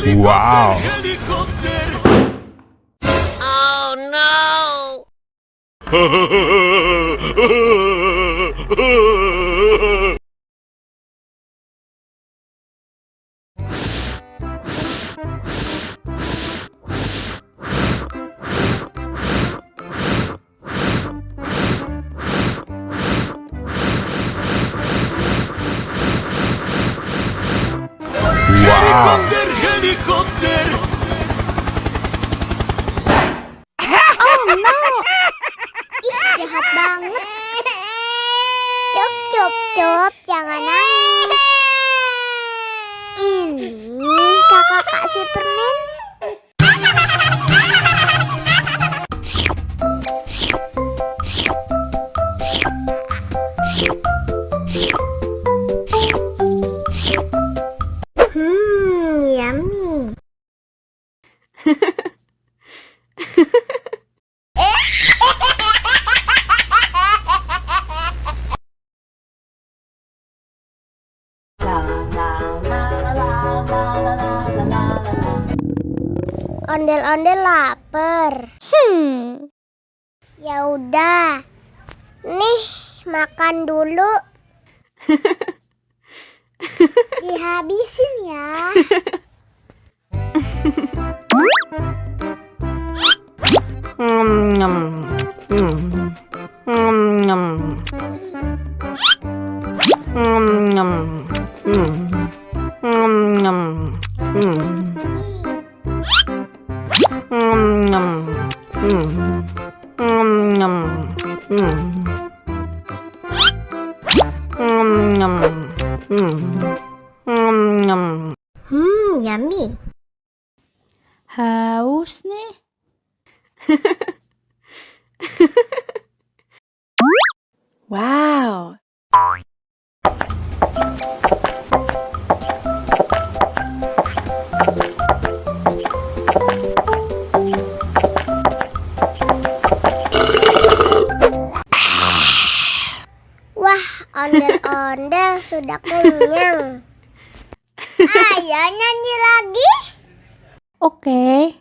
Wow. Oh no! Wow. Helikopter! Ih, jahat banget. Cop, jangan nangis. Ini kakak Kak Superman. Yummy. Ondel-ondel lapar. Ya udah. Nih, makan dulu. Dihabisin ya. Yummy. Haus nih. Wow. Wah, ondel-ondel sudah kenyang. Ayo nyanyi lagi. Oke.